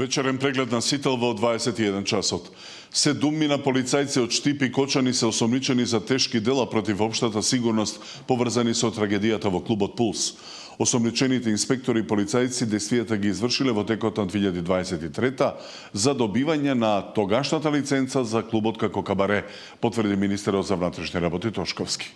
Вечерен преглед на Сител во 21 часот. 7 полицајци од Штип и Кочани се осомничени за тешки дела против општата сигурност поврзани со трагедијата во клубот Пулс. Осомничените инспектори и полицајци действијата ги извршиле во текот на 2023 за добивање на тогашната лиценца за клубот како кабаре, потврди министерот за внатрешни работи Тошковски.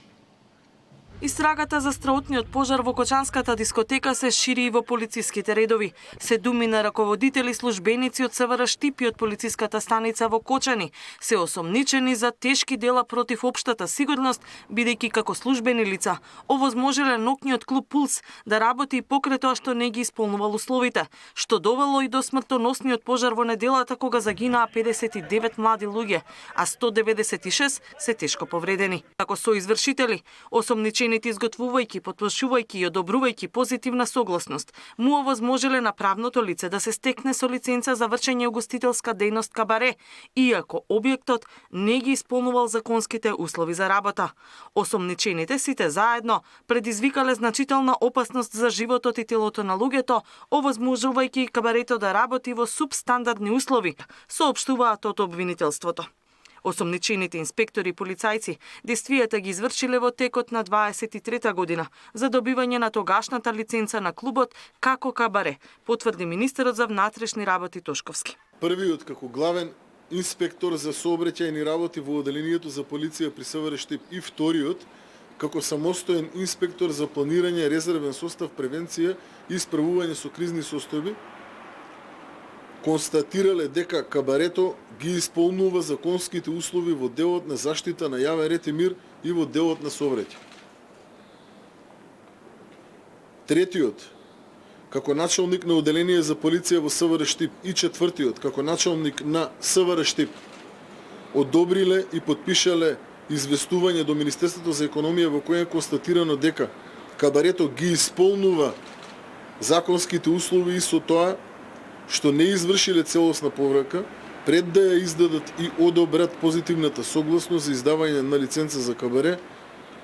Истрагата за страутниот пожар во Кочанската дискотека се шири и во полициските редови. 7 раководители и службеници од СВР Штип и од полициската станица во Кочани се осомничени за тешки дела против општата сигурност, бидејќи како службени лица овозможеле ноќниот клуб Пулс да работи и покрај тоа што не ги исполнувал условите, што довело и до смртоносниот пожар во неделата кога загинаа 59 млади луѓе, а 196 се тешко повредени. Како соизвршители, осомничени изготвувајќи, потпишувајќи и одобрувајќи позитивна согласност, му овозможеле на правното лице да се стекне со лиценца за вршење угостителска дејност кабаре, иако објектот не ги исполнувал законските услови за работа. Осомничените сите заедно предизвикале значителна опасност за животот и телото на луѓето, овозможувајќи кабарето да работи во субстандардни услови, соопштуваат од обвинителството. Осомничените инспектори и полицајци действијата ги извршиле во текот на 23 година за добивање на тогашната лиценца на клубот како кабаре, потврди министерот за внатрешни работи Тошковски. Првиот како главен инспектор за сообраќајни работи во одделението за полиција при СВР Штип и вториот како самостоен инспектор за планирање, резервен состав, превенција и справување со кризни состојби, констатирале дека кабарето ги исполнува законските услови во делот на заштита на јавен ред и мир и во делот на сообраќај. Третиот, како началник на одделение за полиција во СВР Штип и четвртиот, како началник на СВР Штип, одобриле и подпишале известување до Министерството за економија во кое е констатирано дека кабарето ги исполнува законските услови и со тоа што не извршиле целосна поврака, пред да ја издадат и одобрат позитивната согласност за издавање на лиценца за кабаре,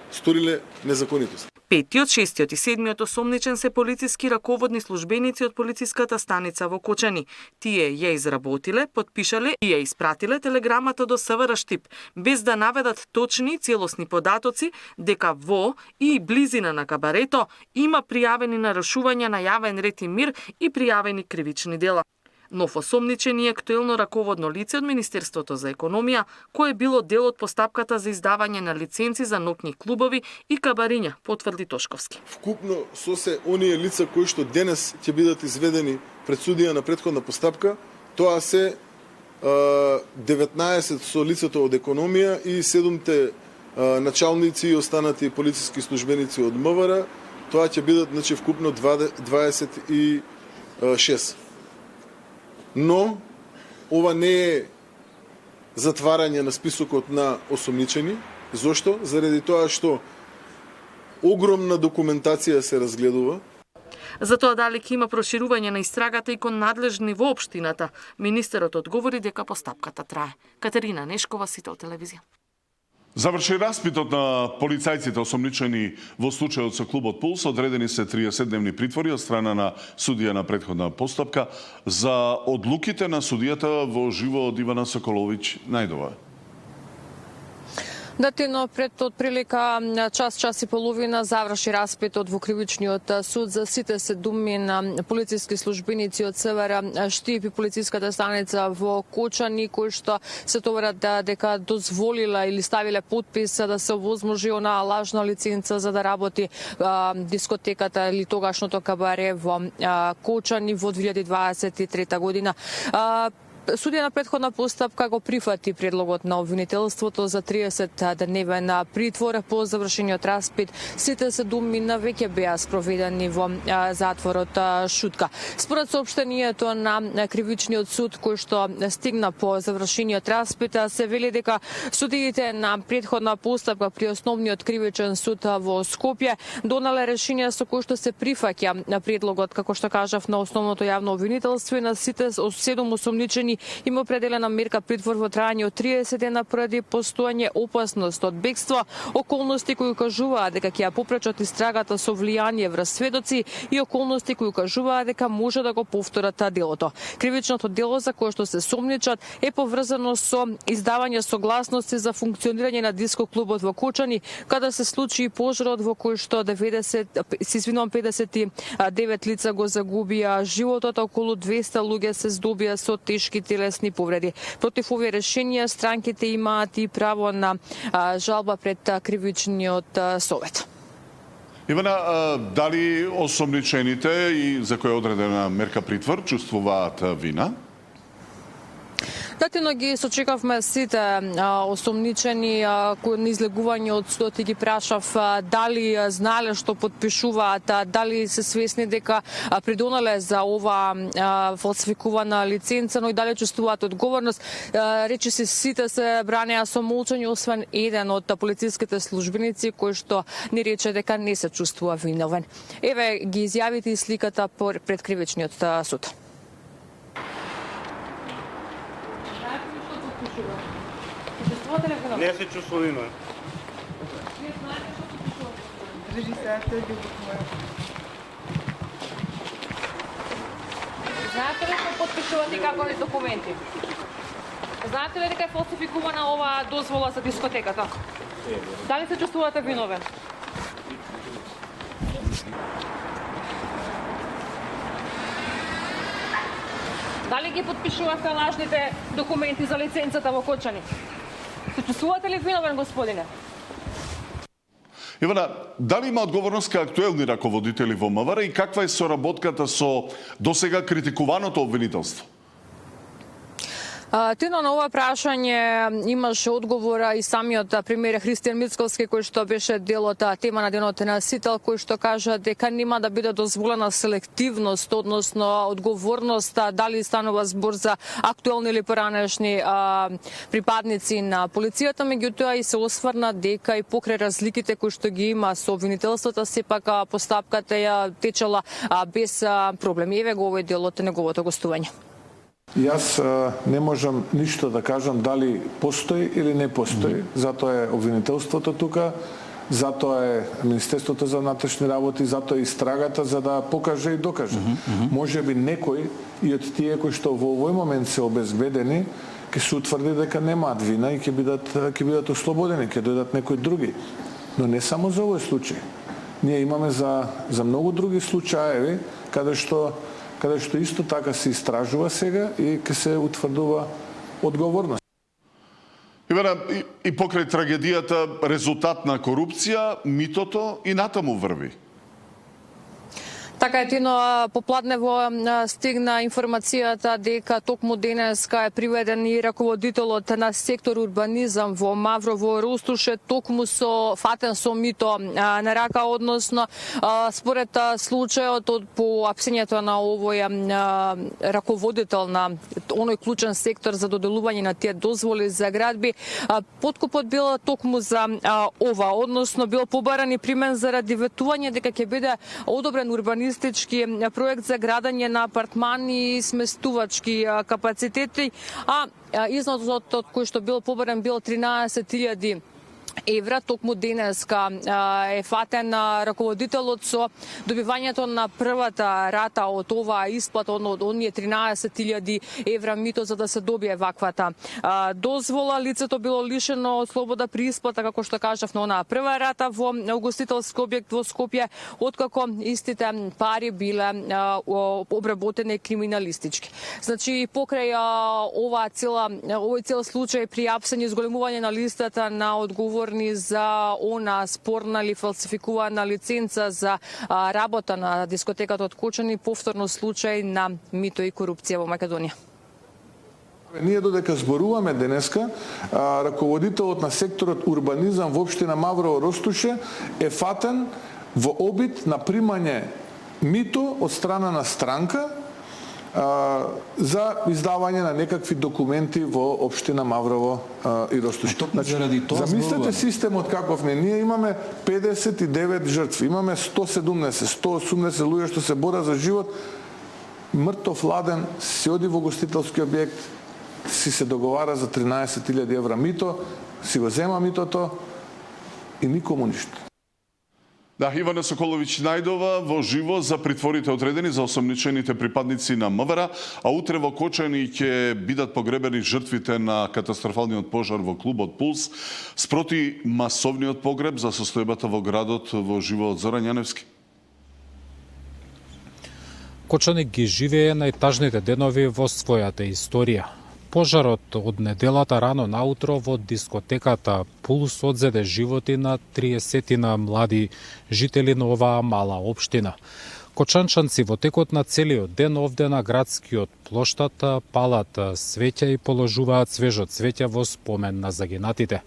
сториле незаконитост. Петиот, шестиот и седмиот осомничен се полициски раководни службеници од полициската станица во Кочани. Тие ја изработиле, подпишале и ја испратиле телеграмата до СВР Штип, без да наведат точни и целосни податоци дека во и близина на кабарето има пријавени нарушувања на јавен ред и мир и пријавени кривични дела. Нов осомничен и актуелно раководно лице од Министерството за економија, кое било дел од постапката за издавање на лиценци за ноќни клубови и кабариња, потврди Тошковски. Вкупно со се оние лица кои што денес ќе бидат изведени пред судија на претходна постапка, тоа се 19 со лицето од економија и 7 началници и останати полициски службеници од МВР, тоа ќе бидат вкупно 26. Но, ова не е затварање на списокот на осомничени. Зошто? Заради тоа што огромна документација се разгледува. За тоа дали ќе има проширување на истрагата и кон надлежни во општината, министерот одговори дека постапката трае. Катерина Нешкова, Сител телевизија. Заврши распитот на полицајците осомничени во случајот со клубот Пулс. Одредени се 30-дневни притвори од страна на судија на претходна постапка за одлуките на судијата во живо од Ивана Соколовиќ Најдова. Датино пред отприлика час и половина заврши распитот во кривичниот суд за сите 7 полициски службеници од СВР Штип и полициската станица во Кочани, кои што се товарат дека дозволила или ставиле подпис да се овозможи она лажна лиценца за да работи дискотеката или тогашното кабаре во Кочани во 2023 година. Судија на претходна постапка го прифати предлогот на обвинителството за 30-дневен притвор по завршениот распит. Сите 7 веќе беа спроведени во затворот Шутка. Според соопштението на кривичниот суд кој што стигна по завршениот распит, се вели дека судиите на претходна постапка при основниот кривичен суд во Скопје донале решение со кој што се прифаќа на предлогот, како што кажав, на основното јавно обвинителство и на сите 7 осомничени има определена мерка притвор во трајање од 30 дена поради постојање опасност од бегство, околности кои укажуваат дека ќе ја попречат истрагата со влијание врз сведоци и околности кои укажуваат дека може да го повторат делото. Кривичното дело за кое што се сомничат е поврзано со издавање согласности за функционирање на диско клубот во Кочани, када се случи пожарот во кој што 59 лица го загубија животот, околу 200 луѓе се здобија со тешки телесни повреди. Против овие решенија странките имаат и право на жалба пред кривичниот совет. Ивана, дали осомничените и за кој е одредена мерка притвор чувствуваат вина? Датино ги сочекавме сите осомничени кои на излегување од судот и ги прашав дали знаеле што подпишуваат, дали се свесни дека придонале за ова фалсификувана лиценца, но и дали чувствуваат одговорност. Речи се сите се бранеа со молчање, освен еден од полициските службеници кој што ни рече дека не се чувствува виновен. Еве ги изјавите и сликата пред кривичниот суд. Не се чувствува виновен. Знаете ли што подпишувате и какви документи? Знаете ли дека е фалсификувана оваа дозвола за дискотеката? Дали се чувствувате виновен? Дали ги подпишувате лажните документи за лиценцата во Кочани? Се чувствувате ли виновен, господине? Ивана, дали има одговорност кај актуелни раководители во МВР и каква е соработката со досега критикуваното обвинителство? Тино на ова прашање имаше одговора и самиот премиер Христијан Мицкоски, кој што беше дел од тема на денот на Сител, кој што кажа дека нема да биде дозволена селективност, односно одговорност, дали станува збор за актуелни или поранешни припадници на полицијата, меѓутоа и се осврна дека и покрај разликите кои што ги има со обвинителството, сепак постапката ја течела без проблеми. Еве го овој дел од неговото гостување. Јас не можам ништо да кажам дали постои или не постои. Затоа е обвинителството тука, затоа е Министерството за внатрешни работи, затоа е истрагата за да покаже и докаже. Може би некој и од тие кои што во овој момент се обезбедени ќе се утврди дека немаат вина и ќе бидат ослободени, ќе дојдат некои други. Но не само за овој случај. Ние имаме за многу други случаеви каде што исто така се истражува сега и ќе се утврдува одговорност. Ивана, и покрај трагедијата, резултат на корупција, митото и натаму врви. Така е, Тино, попладнево стигна информацијата дека токму денеска е приведен и раководителот на сектор урбанизам во Маврово Ростуше, токму фатен со мито на рака, односно според случајот по апсењето на овој раководител на оној клучен сектор за доделување на тие дозволи за градби, подкупот бил токму за ова, односно бил побаран и примен заради ветување дека ќе биде одобрен урбанизам проект за градење на апартмани и сместувачки капацитети, а износот кој што бил побарен бил 13.000 евра. Токму денеска е фатен раководителот со добивањето на првата рата од оваа исплата, од оние 13.000 евра мито за да се добие ваквата дозвола. Лицето било лишено од слобода при исплата, како што кажав, на онаа прва рата во угостителски објект во Скопје, откако истите пари биле обработени криминалистички. Значи, покрај овој цел случај при апсење и зголемување на листата на одговорни за она спорна или фалсификувана лиценца за работа на дискотеката од Кочани, повторно случај на мито и корупција во Македонија. Ние додека зборуваме денеска, раководителот на секторот урбанизам во општина Маврово Ростуше е фатен во обид на примање мито од страна на странка за издавање на некакви документи во општина Маврово и Ростуше. Замислете системот каков не. Ние имаме 59 жртви, имаме 180 луѓе што се борат за живот. Мртов ладен се оди во гостителски објект си се договара за 13.000 евра мито, си го зема митото и никому ништо. Да, Ивана Соколовиќ најдова во живо за притворите одредени за осомничените припадници на МВР, а утре во Кочани ќе бидат погребени жртвите на катастрофалниот пожар во клубот Пулс. Спроти масовниот погреб за состојбата во градот во живо од Зоран Јаневски. Кочани ги живее најтажните денови во својата историја. Пожарот од неделата рано наутро во дискотеката Пулс одзеде животи на 30 млади жители на оваа мала општина. Кочанчанци во текот на целиот ден овде на градскиот плоштад палат свеќа и положуваат свежо цвеќе во спомен на загинатите.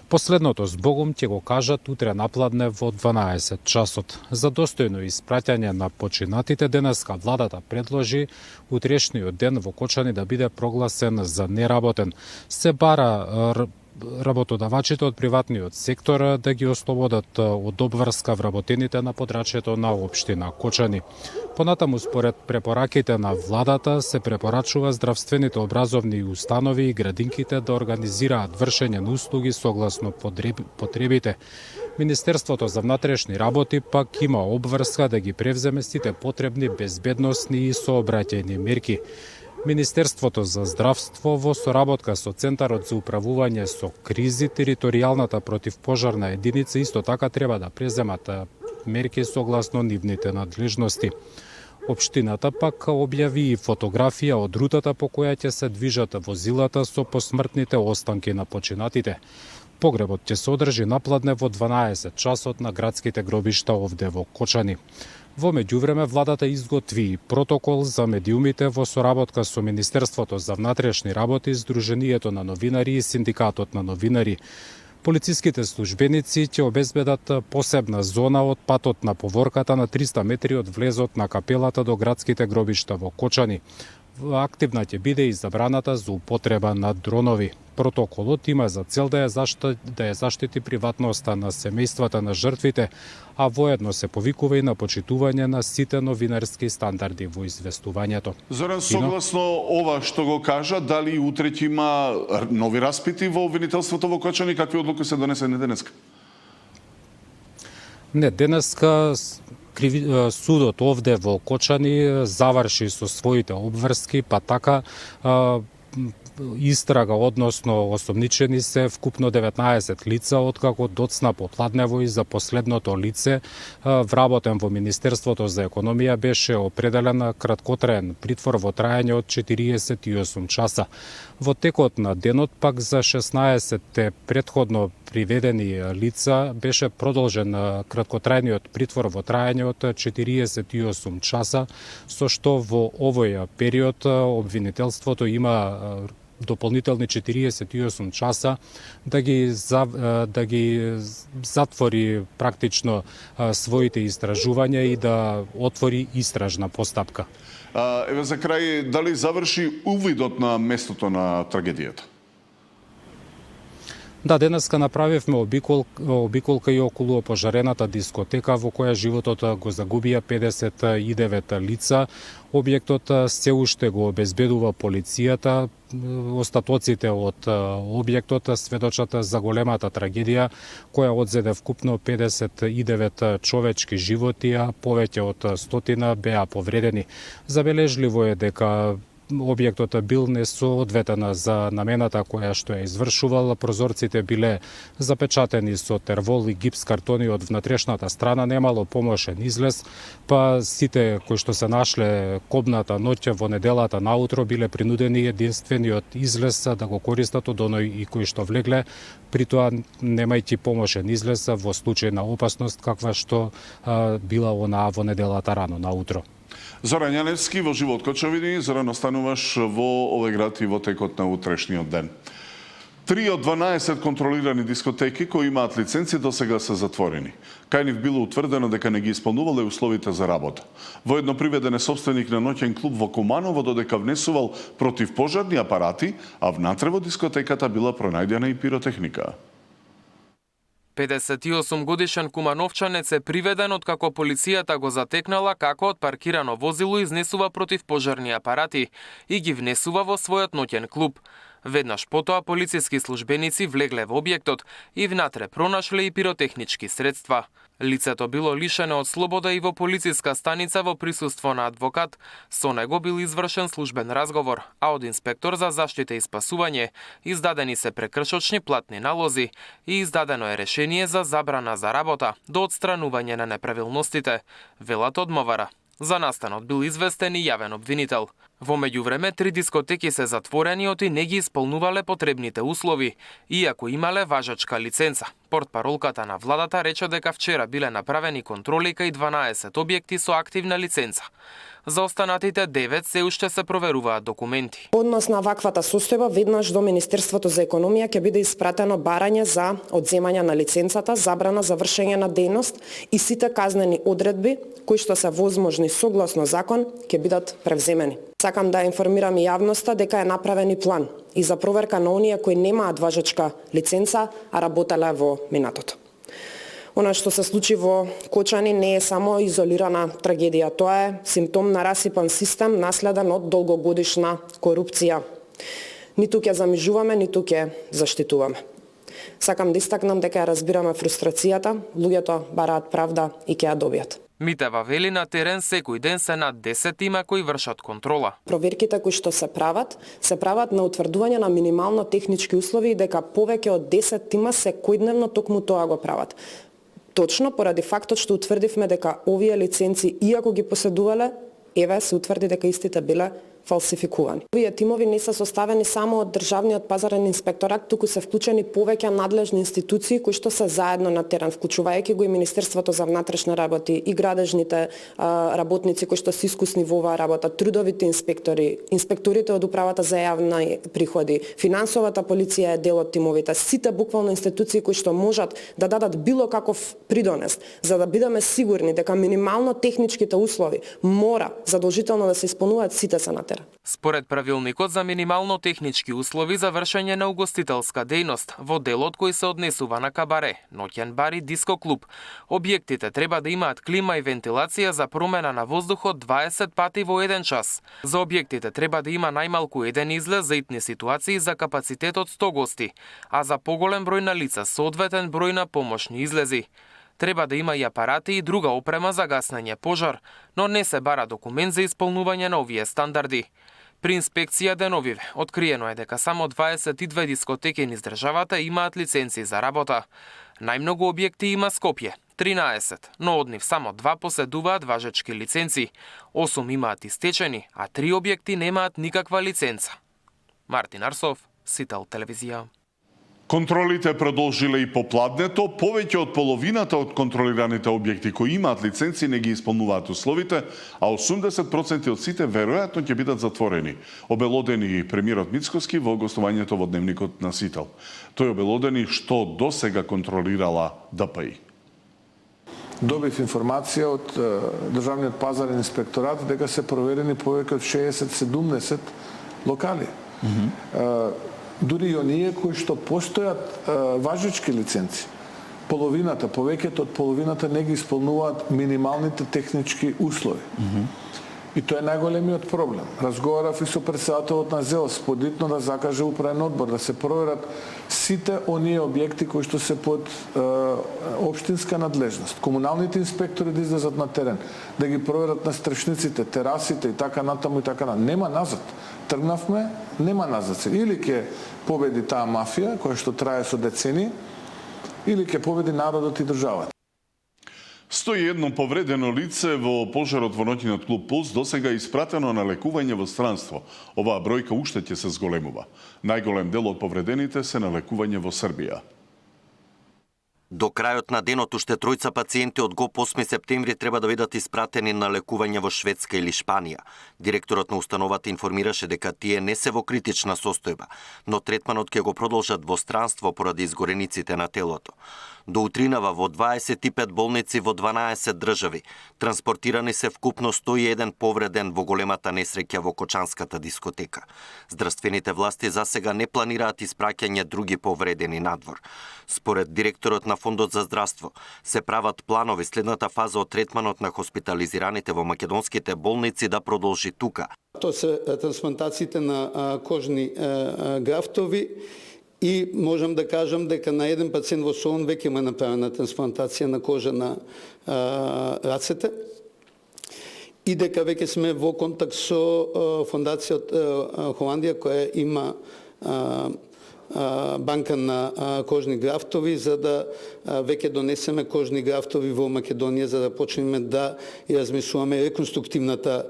Последното збогум ќе го кажат утре напладне во 12 часот. За достојно испраќање на починатите денеска владата предложи утрешниот ден во Кочани да биде прогласен за неработен. Се бара работодавачите од приватниот сектор да ги ослободат од обврска вработените на подрачјето на општина Кочани. Понатаму, според препораките на владата, се препорачува здравствените образовни установи и градинките да организираат вршење на услуги согласно потребите. Министерството за внатрешни работи пак има обврска да ги превземе сите потребни безбедносни и сообраќајни мерки. Министерството за здравство во соработка со Центарот за управување со кризи, територијалната противпожарна единица исто така треба да преземат мерки согласно нивните надлежности. Општината пак објави и фотографија од рутата по која ќе се движат возилата со посмртните останки на починатите. Погребот ќе се одржи напладне во 12 часот на градските гробишта овде во Кочани. Во меѓувреме, владата изготви протокол за медиумите во соработка со Министерството за внатрешни работи, Сдруженијето на новинари и Синдикатот на новинари. Полициските службеници ќе обезбедат посебна зона од патот на поворката на 300 метри од влезот на капелата до градските гробишта во Кочани. Активна ќе биде и забраната за употреба на дронови. Протоколот има за цел да ја заштити приватноста на семејствата на жртвите, а воедно се повикува и на почитување на сите новинарски стандарди во известувањето. Зоран, согласно ова што го кажа, дали утре ќе има нови распити во обвинителството во Кочани, какви одлуки се донесени денеска? Не, денеска судот овде во Кочани заврши со своите обврски, па така истрага, односно осомничени се вкупно 19 лица, откако доцна попладнево и за последното лице вработен во Министерството за економија беше определен краткотраен притвор во трајање од 48 часа. Во текот на денот пак за 16 предходно приведени лица беше продолжен краткотрајниот притвор во трајање од 48 часа, со што во овој период обвинителството има дополнителни 48 часа да ги затвори практично своите истражувања и да отвори истражна постапка. Еве за крај, дали заврши увидот на местото на трагедијата? Да, денеска направивме обиколка и околу пожарената дискотека во која животот го загубија 59 лица. Објектот се уште го обезбедува полицијата. Остатоците од објектот сведочат за големата трагедија која одзеде вкупно 59 човечки животи, а повеќе од 100 беа повредени. Забележливо е дека објектот бил несоодветен за намената која што ја извршувал. Прозорците биле запечатени со тервол и гипс картони од внатрешната страна, немало помошен излез, па сите кои што се нашле кобната ноќ во неделата наутро биле принудени единствениот излез да го користат од оној и кои што влегле, при тоа немајќи помошен излез во случај на опасност каква што била онаа во неделата рано наутро. Зоран Јаневски во живот Кочовини. Зоран, остануваш во овој град и во текот на утрешниот ден. 3 од 12 контролирани дискотеки кои имаат лиценци до сега се затворени. Кај нив било утврдено дека не ги исполнувале условите за работа. Воедно приведен е собственик на ноќен клуб во Куманово додека внесувал противпожарни апарати, а внатре во дискотеката била пронајдена и пиротехника. 58 годишен кумановчанец е приведен откако полицијата го затекнала како од паркирано возило изнесува противпожарни апарати и ги внесува во својот ноќен клуб. Веднаш потоа полициски службеници влегле во објектот и внатре пронашле и пиротехнички средства. Лицето било лишено од слобода и во полициска станица во присуство на адвокат. Со него бил извршен службен разговор, а од инспектор за заштита и спасување издадени се прекршочни платни налози и издадено е решение за забрана за работа до отстранување на неправилностите, велат од МВР. За настанот бил известен и јавен обвинител. Во меѓувреме, 3 дискотеки се затворени оти не ги исполнувале потребните услови, иако имале важачка лиценца. Портпаролката на владата рече дека вчера биле направени контроли кај 12 објекти со активна лиценца. За останатите 9 се уште се проверуваат документи. Однос на ваквата состојба веднаш до Министерството за економија ќе биде испратено барање за одземање на лиценцата, забрана за вршење на дејност и сите казнени одредби кои што се возможни согласно закон ќе бидат превземени. Сакам да информирам и јавноста дека е направен и план и за проверка на оние кои немаат важачка лиценца, а работеле во минатото. Она што се случи во Кочани не е само изолирана трагедија, тоа е симптом на расипан систем наследен од долгогодишна корупција. Ниту ќе замижуваме, ниту ќе заштитуваме. Сакам да истакнам дека ја разбираме фрустрацијата, луѓето бараат правда и ќе ја добијат. Митева вели на терен секој ден се над 10 тима кои вршат контрола. Проверките кои што се прават на утврдување на минимално технички услови и дека повеќе од 10 тима секојдневно токму тоа го прават. Точно поради фактот што утврдивме дека овие лиценци, иако ги поседувале, еве се утврди дека истите биле фалсификувани. Овие тимови не се составени само од Државниот пазарен инспекторат, туку се вклучени повеќе надлежни институции кои што се заедно на терен, вклучувајќи го и Министерството за внатрешни работи и градежните работници кои што се искусни во оваа работа, трудовите инспектори, инспекторите од управата за јавни приходи, финансовата полиција е дел од тимовите, сите буквално институции кои што можат да дадат било каков придонес, за да бидеме сигурни дека минимално техничките услови мора задолжително да се исполнуваат, сите се на терен. Според правилникот за минимално технички услови за вршење на угостителска дејност во делот кој се однесува на кабаре, ноќен бар и диско клуб, објектите треба да имаат клима и вентилација за промена на воздухот 20 пати во еден час. За објектите треба да има најмалку еден излез за итни ситуации за капацитет од 100 гости, а за поголем број на лица соодветен број на помошни излези. Треба да има и апарати и друга опрема за гаснење пожар, но не се бара документ за исполнување на овие стандарди. При инспекција деновиве откриено е дека само 22 дискотеки низ државата имаат лиценци за работа. Најмногу објекти има Скопје, 13, но од нив само 2 поседуваат важечки лиценци, 8 имаат истечени, а 3 објекти немаат никаква лиценца. Мартин Арсов, Сител телевизија. Контролите продолжиле и попладнето. Повеќе од половината од контролираните објекти кои имаат лиценци не ги исполнуваат условите, а 80% од сите веројатно ќе бидат затворени. Обелодени премиерот Мицкоски во гостувањето во дневникот на Сител. Тој обелодени што досега контролирала ДПИ. Добив информација од Државниот пазарен инспекторат дека се проверени повеќе од 60-70 локали. Дури и оние кои што постојат важечки лиценци. Половината, повеќето од половината не ги исполнуваат минималните технички услови. И тоа е најголемиот проблем. Разговарав и со претседателот на ЗЕОС, подитно да закаже управен одбор, да се проверат сите оние објекти кои што се под општинска надлежност. Комуналните инспектори да излезат на терен, да ги проверат на стрешниците, терасите и така натаму и така натаму. Нема назад. Тргнавме, нема назад. Или ќе победи таа мафија, која што трае со децени, или ќе победи народот и државата. 101 повредено лице во пожарот во ноќниот клуб Пулс досега е испратено на лекување во странство. Оваа бројка уште ќе се зголемува. Најголем дел од повредените се на лекување во Србија. До крајот на денот уште тројца пациенти од ГОП 8 септември треба да бидат испратени на лекување во Шведска или Шпанија. Директорот на установата информираше дека тие не се во критична состојба, но третманот ќе го продолжат во странство поради изгорениците на телото. До утринава во 25 болници во 12 држави. Транспортирани се вкупно 101 повреден во големата несреќа во Кочанската дискотека. Здравствените власти за сега не планираат испраќање други повредени надвор. Според директорот на Фондот за здравство, се прават планови следната фаза од третманот на хоспитализираните во македонските болници да продолжи тука. Тоа се трансплантациите на кожни графтови и можам да кажам дека на еден пациент во Солун веќе има направена трансплантација на кожа на рацете и дека веќе сме во контакт со фондацијата Холандија која има банка на кожни графтови за да веќе донесеме кожни графтови во Македонија за да почнеме да ја размислуваме реконструктивната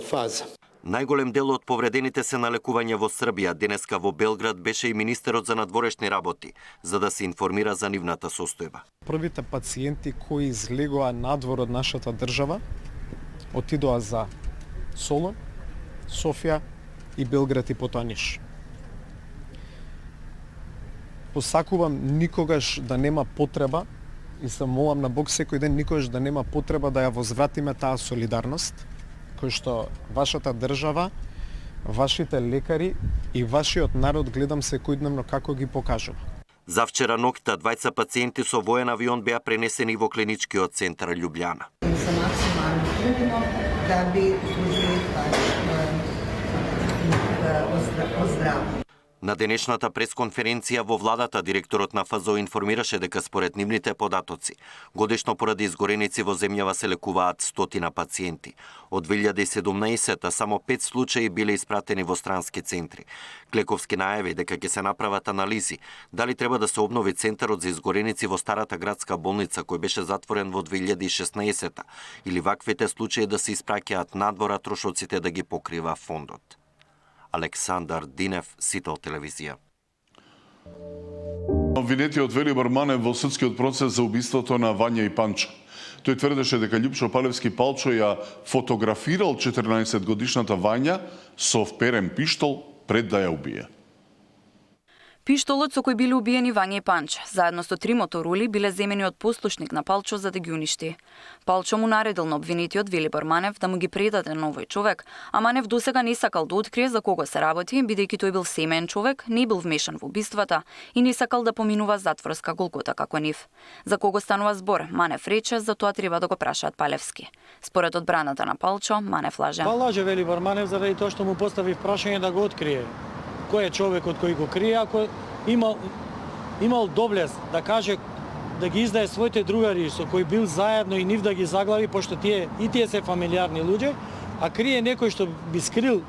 фаза. Најголем дел од повредените се на лекување во Србија. Денеска во Белград беше и министерот за надворешни работи, за да се информира за нивната состојба. Првите пациенти кои излегоа надвор од нашата држава отидоа за Солун, Софија и Белград и потоа Ниш. Посакувам никогаш да нема потреба и се молам на Бог секој ден никогаш да нема потреба да ја возвратиме таа солидарност кој што вашата држава, вашите лекари и вашиот народ гледам секојдневно како ги покажува. Завчера ноќта двајца пациенти со воен авион беа пренесени во клиничкиот центар Љубљана. За максимално трудно да би служили оздравление. На денешната пресконференција во владата директорот на ФЗО информираше дека според нивните податоци годишно поради изгореници во земјава се лекуваат 100 пациенти. Од 2017 само 5 случаи биле испратени во странски центри. Клековски најави дека ќе се направат анализи дали треба да се обнови центарот за изгореници во старата градска болница кој беше затворен во 2016 или ваквите случаи да се испраќаат надвор, трошоците да ги покрива фондот. Александар Динев, Сител телевизија. Обвинетиот Велибор Манев во судскиот процес за убиството на Вања и Панчо. Тој тврдеше дека Љупчо Палевски Палчо ја фотографирал 14-годишната Вања со вперен пиштол пред да ја убие. Пиштолот со кој биле убиени Вања и Панч, заедно со 3 моторули, биле земени од послушник на Палчо за да ги уништи. Палчо му наредил на обвинетиот Велибор Манев да му ги предаде на овој човек, а Манев досега не сакал да открие за кого се работи, бидејќи тој бил семеен човек, не бил вмешан во убиствата и не сакал да поминува затворска голгота како нив. За кого станува збор, Манев рече, за тоа треба да го прашаат Палевски. Според одбраната на Палчо, Манев лаже. Па лаже Велибор Манев заради тоа што му постави прашање да го открие. Кој е човекот кој го крие, ако имал доблест да каже да ги издае своите другари со кои бил заедно и нив да ги заглави, пошто тие се фамилиарни луѓе, а крие некој што би скрил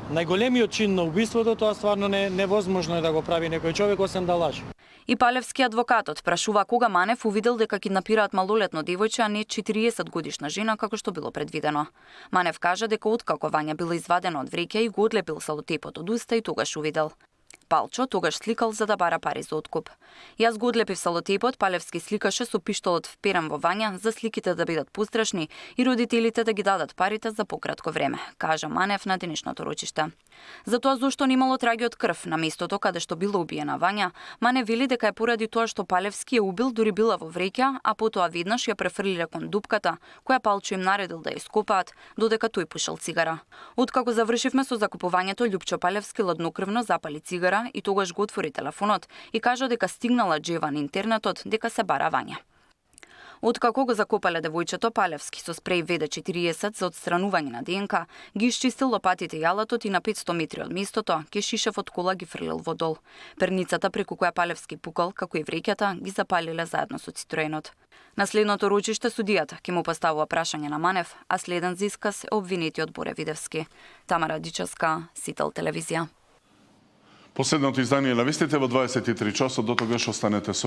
најголемиот чин на убиството, тоа стварно невозможно е да го прави некој човек освен да лаже. И Палевски адвокатот прашува кога Манев увидел дека киднапираат малолетно девојче, а не 40 годишна жена како што било предвидено. Манев кажа дека откако Вања била извадена од вреќа и го одлепил салотепот од уста и тогаш увидел. Палчо тогаш сликал за да бара пари за откуп. Јас го одлепив салотепот, Палевски сликаше со пиштолот вперен во Вања за сликите да бидат пострашни и родителите да ги дадат парите за пократко време, кажа Манев на денешното рочиште. За тоа зошто немало траги од крв на местото каде што била убиена Вања, Манев вели дека е поради тоа што Палевски ја убил дури била во вреќа, а потоа веднаш ја префрлиле кон дупката, која Палчо им наредил да ја ископаат, додека тој пушел цигара. Откако завршивме со закупувањето, Љупчо Палевски ладнокрвно запали цигара и тогаш го отвори телефонот и кажа дека стигнала джева на интернетот дека се бара Вања. Откако го закопале девојчето, Палевски со спреј ВД-40 за отстранување на ДНК ги исчистил лопатите и јалатот и на 500 метри од местото ке шишев од кола ги фрлил во дол. Перницата преку која Палевски пукал, како и вреќата, ги запалиле заедно со цитроенот. На следното рочиште судијата ќе му поставува прашање на Манев, а следен за исказ е обвинетиот Боре Видевски. Тамара Дичевска, Сител телевизија. Последното издание на вестите во 23 часот, до тогаш останете со